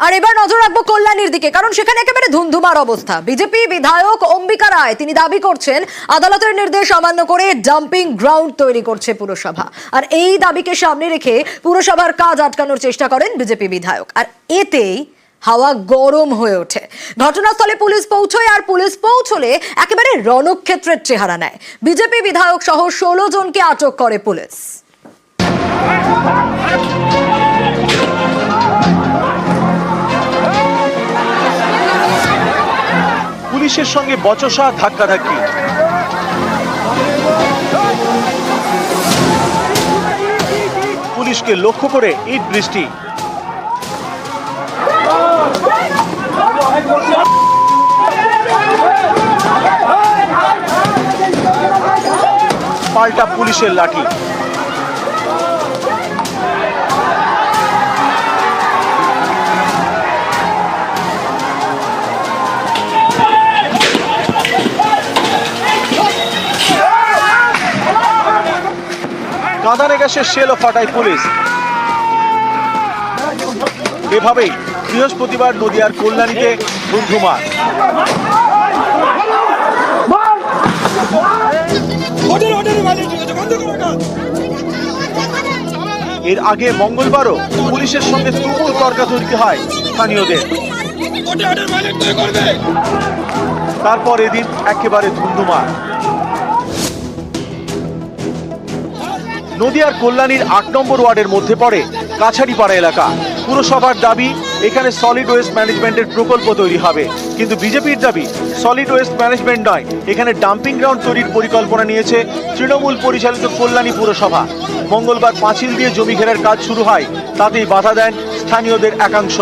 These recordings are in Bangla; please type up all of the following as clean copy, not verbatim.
আর এবার নজর রাখবো কল্যাণীর দিকে, কারণ সেখানে একেবারে ধুমধুমার অবস্থা। বিজেপি বিধায়ক অম্বিকা রায় তিনি দাবি করছেন আদালতের নির্দেশ অমান্য করে ডাম্পিং গ্রাউন্ড তৈরি করছে পুরসভা। আর এই দাবিকে সামনে রেখে পুরসভার কাজ আটকানোর চেষ্টা করেন বিজেপি বিধায়ক, আর এতেই হাওয়া গরম হয়ে ওঠে। ঘটনাস্থলে পুলিশ পৌঁছয়, আর পুলিশ পৌঁছলে একেবারে রণক্ষেত্রের চেহারা নেয়। বিজেপি বিধায়ক সহ 16 জনকে আটক করে পুলিশ। পুলিশের সঙ্গে বচসা, ধাক্কাধাক্কি। পুলিশকে লক্ষ্য করে ইট বৃষ্টি। পাল্টা পুলিশের লাঠি। কাঁদানে গ্যাসের শেলও ফাটায় পুলিশ। এভাবেই বৃহস্পতিবার নদিয়ার কল্যাণীতে ধুমধুমা। এর আগে মঙ্গলবারও পুলিশের সঙ্গে তুমুল তর্কাতর্কি হয় স্থানীয়দের। তারপর এদিন একেবারে ধুমধুমা। নদিয়ার কল্যাণীর 8 নম্বর ওয়ার্ডের মধ্যে পড়ে কাছাড়িপাড়া এলাকা। পুরসভার দাবি এখানে সলিড ওয়েস্ট ম্যানেজমেন্টের প্রকল্প তৈরি হবে, কিন্তু বিজেপির দাবি সলিড ওয়েস্ট ম্যানেজমেন্ট নয়, এখানে ডাম্পিং গ্রাউন্ড তৈরির পরিকল্পনা নিয়েছে তৃণমূল পরিচালিত কল্যাণী পুরসভা। মঙ্গলবার পাঁচিল দিয়ে জমি ঘেরার কাজ শুরু হয়, তাতেই বাধা দেন স্থানীয়দের একাংশ।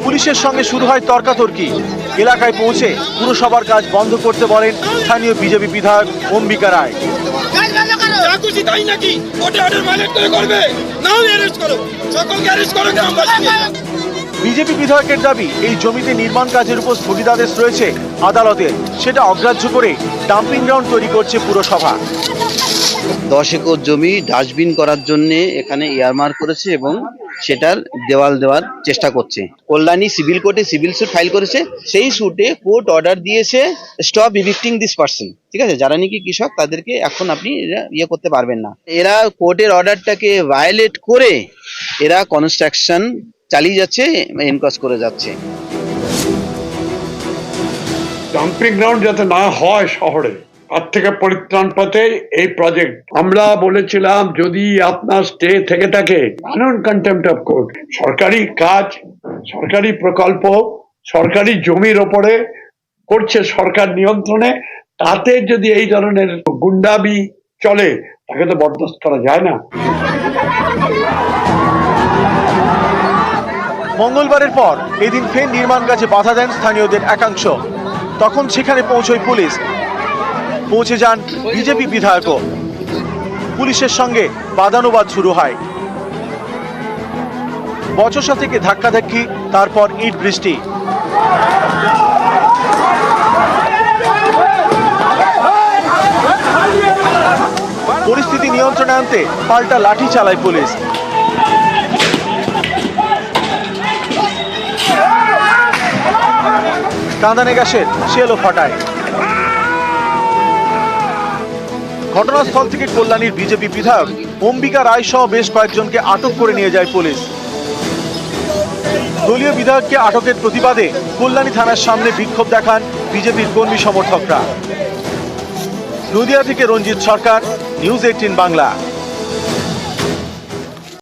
পুলিশের সঙ্গে শুরু হয় তর্কাতর্কি। এলাকায় পৌঁছে পুরসভার কাজ বন্ধ করতে বলেন স্থানীয় বিজেপি বিধায়ক অম্বিকা রায়। বিজেপি বিধায়কের দাবি এই জমিতে নির্মাণ কাজের উপর স্থগিতাদেশ রয়েছে আদালতের, সেটা অগ্রাহ্য করে ডাম্পিং গ্রাউন্ড তৈরি করছে পুরসভা। 10 একর জমি ডাস্টবিন করার জন্য এখানে ইয়ারমার্ক করেছে এবং সেটার দেওয়াল দেওয়ার চেষ্টা করছে। কল্যাণী সিভিল কোর্টে সিভিল স্যুট ফাইল করেছে, সেই স্যুটে কোর্ট অর্ডার দিয়েছে স্টপ ইভিক্টিং দিস পারসন। ঠিক আছে, যারা নাকি কৃষক তাদেরকে এখন আপনি ইয়ে করতে পারবেন না। এরা কোর্টের অর্ডারটাকে ভায়োলেট করে এরা কনস্ট্রাকশন চালিয়ে যাচ্ছে, এনক্রচ করে যাচ্ছে। ডাম্পিং গ্রাউন্ড যাতে না হয় শহরে, তার থেকে পরিত্রাণ পেতে এই প্রজেক্ট। আমরা বলেছিলাম যদি আপনার স্টে থেকে থাকে, নন কন্টেম্পট অফ কোর্ট। সরকারি কাজ, সরকারি প্রকল্প, সরকারি জমির ওপরে করছে সরকার নিয়ন্ত্রণে, তাতে যদি এই ধরনের গুন্ডামি চলে তাকে তো বরদাস্ত করা যায় না। মঙ্গলবারের পর এদিন ফের নির্মাণ কাজে বাধা দেন স্থানীয়দের একাংশ। তখন সেখানে পৌঁছয় পুলিশ, পৌঁছে যান বিজেপি বিধায়কও। পুলিশের সঙ্গে বাদানুবাদ শুরু হয়। বচসা থেকে ধাক্কাধাক্কি, তারপর ইট বৃষ্টি। পরিস্থিতি নিয়ন্ত্রণে আনতে পাল্টা লাঠি চালায় পুলিশ। কাঁদানে গ্যাসের শেলও ফাটায়। ঘটনাস্থল থেকে কল্যাণীর বিজেপি বিধায়ক অম্বিকা রায় সহ বেশ কয়েকজনকে আটক করে নিয়ে যায় পুলিশ। দলীয় বিধায়ককে আটকের প্রতিবাদে কল্যাণী থানার সামনে বিক্ষোভ দেখান বিজেপির কর্মী সমর্থকরা। নদিয়া থেকে রঞ্জিত সরকার, নিউজ 18 বাংলা।